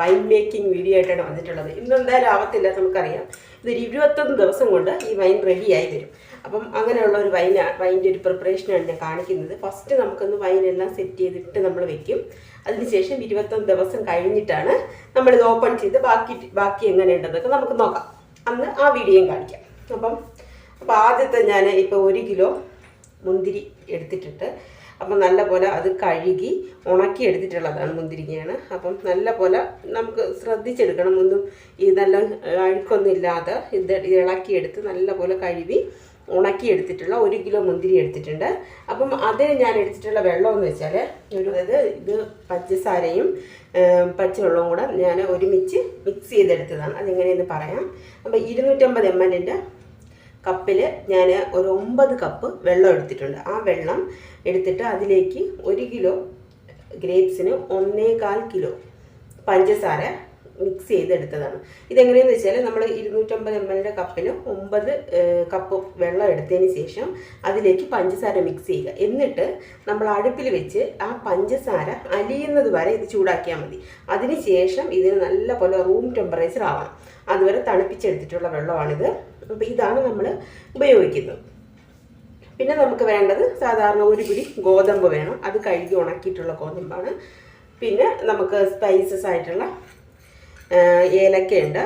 Wine making video ആയിട്ടാണ് വന്നിട്ടുള്ളത്. ഇന്നെന്തായാലും ആവത്തില്ല, നമുക്കറിയാം. ഇതൊരു 21 ദിവസം കൊണ്ട് ഈ വൈൻ റെഡിയായി വരും. അപ്പം അങ്ങനെയുള്ള ഒരു വൈൻ്റെ ഒരു പ്രിപ്പറേഷനാണ് ഞാൻ കാണിക്കുന്നത്. ഫസ്റ്റ് നമുക്കൊന്ന് വൈനെല്ലാം സെറ്റ് ചെയ്തിട്ട് നമ്മൾ വെക്കും. അതിനുശേഷം 21 ദിവസം കഴിഞ്ഞിട്ടാണ് നമ്മളിത് ഓപ്പൺ ചെയ്ത് ബാക്കി എങ്ങനെയുണ്ടെന്നൊക്കെ നമുക്ക് നോക്കാം. അന്ന് ആ വീഡിയോയും കാണിക്കാം. അപ്പോൾ ആദ്യത്തെ ഞാൻ ഇപ്പോൾ 1 കിലോ മുന്തിരി എടുത്തിട്ടുണ്ട്. അപ്പം നല്ല പോലെ അത് കഴുകി ഉണക്കി എടുത്തിട്ടുള്ളതാണ് മുന്തിരിങ്ങയാണ്. അപ്പം നല്ല പോലെ നമുക്ക് ശ്രദ്ധിച്ചെടുക്കണം, ഒന്നും ഇതെല്ലാം അഴുക്കൊന്നും ഇല്ലാതെ ഇത് ഇളക്കിയെടുത്ത് നല്ല പോലെ കഴുകി ഉണക്കിയെടുത്തിട്ടുള്ള 1 കിലോ മുന്തിരി എടുത്തിട്ടുണ്ട്. അപ്പം അതിന് ഞാൻ എടുത്തിട്ടുള്ള വെള്ളമെന്ന് വെച്ചാൽ ഇത് പഞ്ചസാരയും പച്ചവെള്ളവും കൂടെ ഞാൻ ഒരുമിച്ച് മിക്സ് ചെയ്തെടുത്തതാണ്. അതെങ്ങനെയെന്ന് പറയാം. അപ്പം 250 ml കപ്പിൽ ഞാൻ ഒരു 9 കപ്പ് വെള്ളം എടുത്തിട്ടുണ്ട്. ആ വെള്ളം എടുത്തിട്ട് അതിലേക്ക് 1 കിലോ ഗ്രേപ്സിന് 1.25 കിലോ പഞ്ചസാര മിക്സ് ചെയ്തെടുത്തതാണ്. ഇതെങ്ങനെയെന്ന് വെച്ചാൽ നമ്മൾ 250 ml കപ്പിൽ 9 കപ്പ് വെള്ളം എടുത്തതിന് ശേഷം അതിലേക്ക് പഞ്ചസാര മിക്സ് ചെയ്യുക. എന്നിട്ട് നമ്മൾ അടുപ്പിൽ വെച്ച് ആ പഞ്ചസാര അലിയുന്നത് വരെ ഇത് ചൂടാക്കിയാൽ മതി. അതിന് ശേഷം ഇതിന് നല്ല പോലെ റൂം ടെമ്പറേച്ചർ ആവണം. അതുവരെ തണുപ്പിച്ചെടുത്തിട്ടുള്ള വെള്ളമാണിത്. അപ്പോൾ ഇതാണ് നമ്മൾ ഉപയോഗിക്കുന്നത്. പിന്നെ നമുക്ക് വേണ്ടത് സാധാരണ 1 പിടി ഗോതമ്പ് വേണം. അത് കഴുകി ഉണക്കിയിട്ടുള്ള ഗോതമ്പാണ്. പിന്നെ നമുക്ക് സ്പൈസസ് ആയിട്ടുള്ള ഏലക്കയുണ്ട്,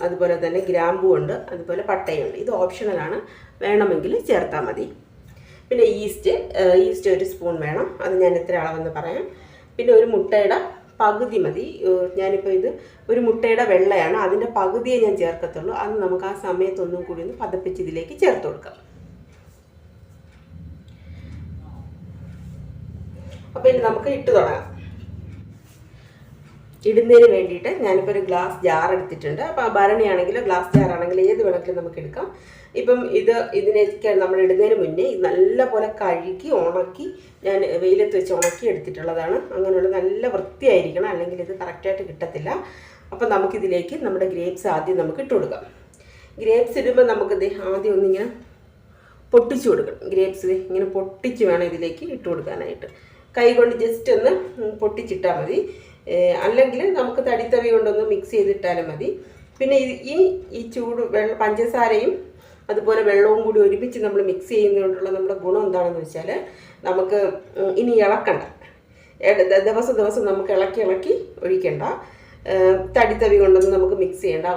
അതുപോലെ തന്നെ ഗ്രാമ്പുണ്ട്, അതുപോലെ പട്ടയുണ്ട്. ഇത് ഓപ്ഷണലാണ്, വേണമെങ്കിൽ ചേർത്താൽ മതി. പിന്നെ ഈസ്റ്റ് 1 സ്പൂൺ വേണം. അത് ഞാൻ എത്ര അളവെന്ന് പറയാം. പിന്നെ ഒരു മുട്ടയുടെ പകുതി മതി. ഞാനിപ്പോൾ ഇത് ഒരു മുട്ടയുടെ വെള്ളയാണ്, അതിൻ്റെ പകുതിയെ ഞാൻ ചേർക്കത്തുള്ളൂ. അത് നമുക്ക് ആ സമയത്തൊന്നും കൂടി ഒന്ന് പതപ്പിച്ച് ഇതിലേക്ക് ചേർത്ത് കൊടുക്കാം. അപ്പോൾ ഇനി നമുക്ക് ഇട്ട് തുടങ്ങാം. ഇടുന്നതിന് വേണ്ടിയിട്ട് ഞാനിപ്പോൾ ഒരു ഗ്ലാസ് ജാർ എടുത്തിട്ടുണ്ട്. അപ്പോൾ ഭരണിയാണെങ്കിലും ഗ്ലാസ് ജാറാണെങ്കിലും ഏത് വേണമെങ്കിലും നമുക്ക് എടുക്കാം. ഇപ്പം ഇതിനൊക്കെ നമ്മൾ ഇടുന്നതിന് മുന്നേ നല്ല പോലെ കഴുകി ഉണക്കി ഞാൻ വെയിലത്ത് വെച്ച് ഉണക്കി എടുത്തിട്ടുള്ളതാണ്. അങ്ങനെയുള്ള നല്ല വൃത്തിയായിരിക്കണം, അല്ലെങ്കിൽ ഇത് കറക്റ്റായിട്ട് കിട്ടത്തില്ല. അപ്പം നമുക്കിതിലേക്ക് നമ്മുടെ ഗ്രേപ്സ് ആദ്യം നമുക്ക് ഇട്ട് കൊടുക്കാം. ഗ്രേപ്സ് ഇടുമ്പോൾ നമുക്കിത് ആദ്യം ഒന്നിങ്ങനെ പൊട്ടിച്ചു കൊടുക്കണം. ഗ്രേപ്സ് ഇങ്ങനെ പൊട്ടിച്ച് വേണം ഇതിലേക്ക് ഇട്ട് കൊടുക്കാനായിട്ട്. കൈ കൊണ്ട് ജസ്റ്റ് ഒന്ന് പൊട്ടിച്ചിട്ടാൽ മതി, അല്ലെങ്കിൽ നമുക്ക് തടിത്തവി കൊണ്ടൊന്ന് മിക്സ് ചെയ്തിട്ടാലും മതി. പിന്നെ ഈ ചൂട് പഞ്ചസാരയും അതുപോലെ വെള്ളവും കൂടി ഒരുമിച്ച് നമ്മൾ മിക്സ് ചെയ്യുന്നതുകൊണ്ടുള്ള നമ്മുടെ ഗുണം എന്താണെന്ന് വെച്ചാൽ നമുക്ക് ഇനി ഇളക്കണ്ട, ദിവസം നമുക്ക് ഇളക്കി ഒഴിക്കണ്ട. തടിത്തവി കൊണ്ടൊന്നും നമുക്ക് മിക്സ് ചെയ്യേണ്ട.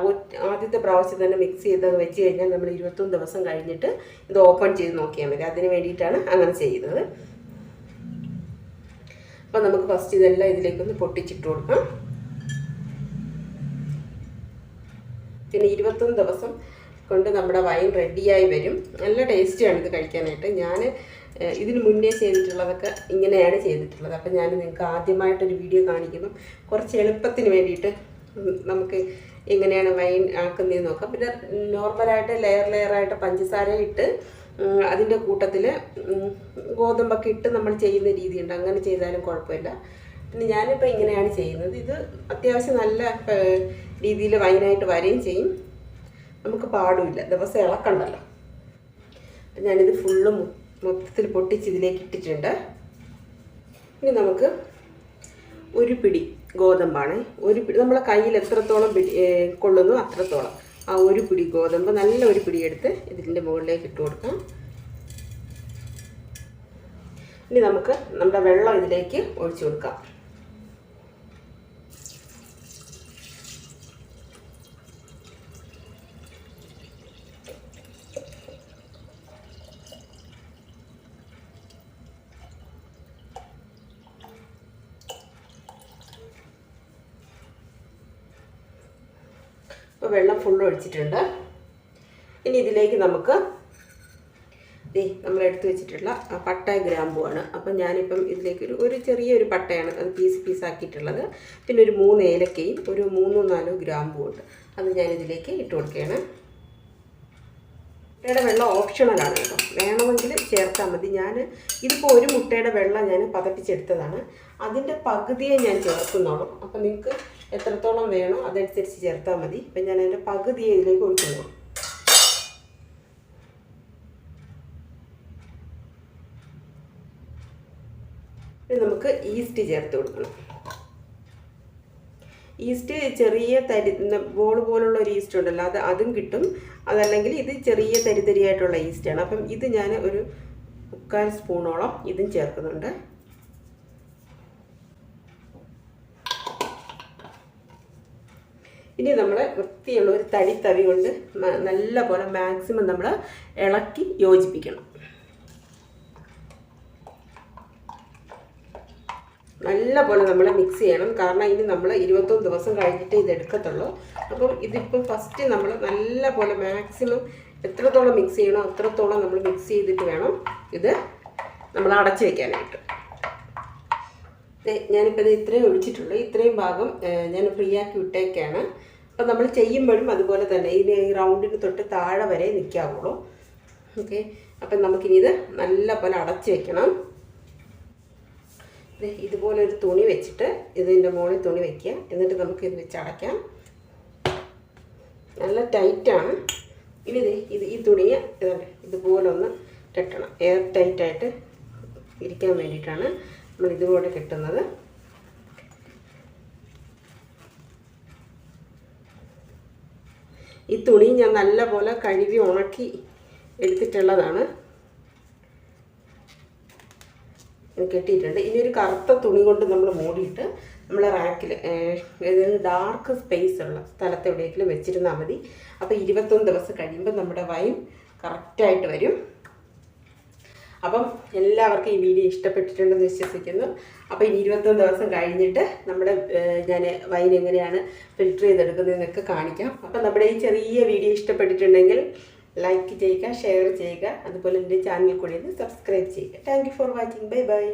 ആദ്യത്തെ പ്രാവശ്യം തന്നെ മിക്സ് ചെയ്ത് വെച്ച് കഴിഞ്ഞാൽ നമ്മൾ 21 ദിവസം കഴിഞ്ഞിട്ട് ഇത് ഓപ്പൺ ചെയ്ത് നോക്കിയാൽ മതി. അതിന് വേണ്ടിയിട്ടാണ് അങ്ങനെ ചെയ്യുന്നത്. അപ്പോൾ നമുക്ക് ഫസ്റ്റ് ഇതെല്ലാം ഇതിലേക്കൊന്ന് പൊട്ടിച്ചിട്ട് കൊടുക്കാം. പിന്നെ 21 ദിവസം കൊണ്ട് നമ്മുടെ വൈൻ റെഡിയായി വരും. നല്ല ടേസ്റ്റിയാണ് ഇത് കഴിക്കാനായിട്ട്. ഞാൻ ഇതിന് മുന്നേ ചെയ്തിട്ടുള്ളതൊക്കെ ഇങ്ങനെയാണ് ചെയ്തിട്ടുള്ളത്. അപ്പം ഞാൻ നിങ്ങൾക്ക് ആദ്യമായിട്ടൊരു വീഡിയോ കാണിക്കുമ്പം കുറച്ച് എളുപ്പത്തിന് വേണ്ടിയിട്ട് നമുക്ക് എങ്ങനെയാണ് വൈൻ ആക്കുന്നതെന്ന് നോക്കാം. പിന്നെ നോർമലായിട്ട് ലെയറായിട്ട് പഞ്ചസാര ഇട്ട് അതിൻ്റെ കൂട്ടത്തിൽ ഗോതമ്പൊക്കെ ഇട്ട് നമ്മൾ ചെയ്യുന്ന രീതിയുണ്ട്. അങ്ങനെ ചെയ്താലും കുഴപ്പമില്ല. പിന്നെ ഞാനിപ്പോൾ ഇങ്ങനെയാണ് ചെയ്യുന്നത്. ഇത് അത്യാവശ്യം നല്ല രീതിയിൽ വൈനായിട്ട് വരികയും ചെയ്യും, നമുക്ക് പാടുമില്ല, ദിവസം ഇളക്കണ്ടല്ലോ. ഞാനിത് ഫുള്ള് മൊത്തത്തിൽ പൊട്ടിച്ച് ഇതിലേക്ക് ഇട്ടിട്ടുണ്ട്. ഇനി നമുക്ക് 1 പിടി ഗോതമ്പാണ്. 1 പിടി നമ്മളെ കയ്യിൽ എത്രത്തോളം കൊള്ളുന്നു അത്രത്തോളം ആ 1 പിടി ഗോതമ്പ് നല്ല 1 പിടി എടുത്ത് ഇതിൻ്റെ മുകളിലേക്ക് ഇട്ട് കൊടുക്കാം. ഇനി നമുക്ക് നമ്മുടെ വെള്ളം ഇതിലേക്ക് ഒഴിച്ചു കൊടുക്കാം. ഇപ്പോൾ വെള്ളം ഫുള്ള് ഒഴിച്ചിട്ടുണ്ട്. ഇനി ഇതിലേക്ക് നമുക്ക് നമ്മൾ എടുത്തു വെച്ചിട്ടുള്ള പട്ട ഗ്രാമ്പുമാണ്. അപ്പം ഞാനിപ്പം ഇതിലേക്ക് ഒരു ചെറിയൊരു പട്ടയാണ് അത് പീസാക്കിയിട്ടുള്ളത്. പിന്നെ ഒരു 3 ഏലക്കയും ഒരു 3-4 ഗ്രാമ്പും ഉണ്ട്. അത് ഞാനിതിലേക്ക് ഇട്ട് കൊടുക്കുകയാണ്. മുട്ടയുടെ വെള്ളം ഓപ്ഷണലാണ് കേട്ടോ, വേണമെങ്കിൽ ചേർത്താൽ മതി. ഇതിപ്പോൾ 1 മുട്ടയുടെ വെള്ളം ഞാൻ പതപ്പിച്ചെടുത്തതാണ്. അതിൻ്റെ പകുതിയെ ഞാൻ ചേർക്കുന്നുള്ളൂ. അപ്പം നിങ്ങൾക്ക് എത്രത്തോളം വേണോ അതനുസരിച്ച് ചേർത്താൽ മതി. ഇപ്പം ഞാൻ അതിൻ്റെ പകുതിയെ ഇതിലേക്ക് ഒഴിക്കുന്നു. ഇനി നമുക്ക് ഈസ്റ്റ് ചേർത്ത് കൊടുക്കണം. ഈസ്റ്റ് ചെറിയ തരി ബോൾ പോലുള്ള ഒരു ഈസ്റ്റ് ഉണ്ടല്ലോ, അതും കിട്ടും. അതല്ലെങ്കിൽ ഇത് ചെറിയ തരിതരിയായിട്ടുള്ള ഈസ്റ്റാണ്. അപ്പം ഇത് ഞാൻ ഒരു 1/4 സ്പൂണോളം ഇതും ചേർക്കുന്നുണ്ട്. ഇനി നമ്മൾ വൃത്തിയുള്ള ഒരു തവി കൊണ്ട് നല്ല പോലെ മാക്സിമം നമ്മൾ ഇളക്കി യോജിപ്പിക്കണം. നല്ല പോലെ നമ്മൾ മിക്സ് ചെയ്യണം. കാരണം ഇനി നമ്മൾ 21 ദിവസം കഴിഞ്ഞിട്ട് ഇത് എടുക്കത്തുള്ളൂ. അപ്പം ഇതിപ്പം ഫസ്റ്റ് നമ്മൾ നല്ല പോലെ മാക്സിമം എത്രത്തോളം മിക്സ് ചെയ്യണോ അത്രത്തോളം നമ്മൾ മിക്സ് ചെയ്തിട്ട് വേണം ഇത് നമ്മൾ അടച്ചു വയ്ക്കാനായിട്ട്. ഞാനിപ്പോൾ ഇത് ഇത്രയും ഒഴിച്ചിട്ടുള്ളൂ. ഇത്രയും ഭാഗം ഞാൻ ഫ്രീ ആക്കി വിട്ടേക്കാണ്. അപ്പം നമ്മൾ ചെയ്യുമ്പോഴും അതുപോലെ തന്നെ ഈ റൗണ്ടിന് തൊട്ട് താഴെ വരെ നിൽക്കാവുള്ളൂ. ഓക്കെ, അപ്പം നമുക്കിനി ഇത് നല്ല പോലെ അടച്ചു വെക്കണം. ഇതുപോലെ ഒരു തുണി വെച്ചിട്ട് ഇതിൻ്റെ മുകളിൽ തുണി വയ്ക്കുക. എന്നിട്ട് നമുക്കിത് വെച്ച് അടയ്ക്കാം. നല്ല ടൈറ്റാണ്. ഇനി ഈ തുണിയെ ഇതുപോലെ ഒന്ന് കെട്ടണം. എയർ ടൈറ്റായിട്ട് ഇരിക്കാൻ വേണ്ടിയിട്ടാണ് നമ്മൾ ഇതുപോലെ കെട്ടുന്നത്. ഈ തുണി ഞാൻ നല്ല പോലെ കഴുകി ഉണക്കി എടുത്തിട്ടുള്ളതാണ്. കെട്ടിയിട്ടുണ്ട്. ഇനി ഒരു കറുത്ത തുണി കൊണ്ട് നമ്മൾ മൂടിയിട്ട് നമ്മൾ റാക്കിൽ ഡാർക്ക് സ്പേസ് ഉള്ള സ്ഥലത്ത് എവിടെയെങ്കിലും വെച്ചിരുന്നാൽ മതി. അപ്പോൾ 21 ദിവസം കഴിയുമ്പോൾ നമ്മുടെ വൈൻ കറക്റ്റായിട്ട് വരും. അപ്പം എല്ലാവർക്കും ഈ വീഡിയോ ഇഷ്ടപ്പെട്ടിട്ടുണ്ടെന്ന് വിശ്വസിക്കുന്നു. അപ്പോൾ ഇനി 21 ദിവസം കഴിഞ്ഞിട്ട് നമ്മുടെ ഞാൻ വൈൻ എങ്ങനെയാണ് ഫിൽറ്റർ ചെയ്തെടുക്കുന്നതെന്നൊക്കെ കാണിക്കാം. അപ്പം നമ്മുടെ ഈ ചെറിയ വീഡിയോ ഇഷ്ടപ്പെട്ടിട്ടുണ്ടെങ്കിൽ ലൈക്ക് ചെയ്യുക, ഷെയർ ചെയ്യുക, അതുപോലെ എൻ്റെ ചാനൽ കൂടി ഒന്ന് സബ്സ്ക്രൈബ് ചെയ്യുക. Thank you for watching. Bye bye.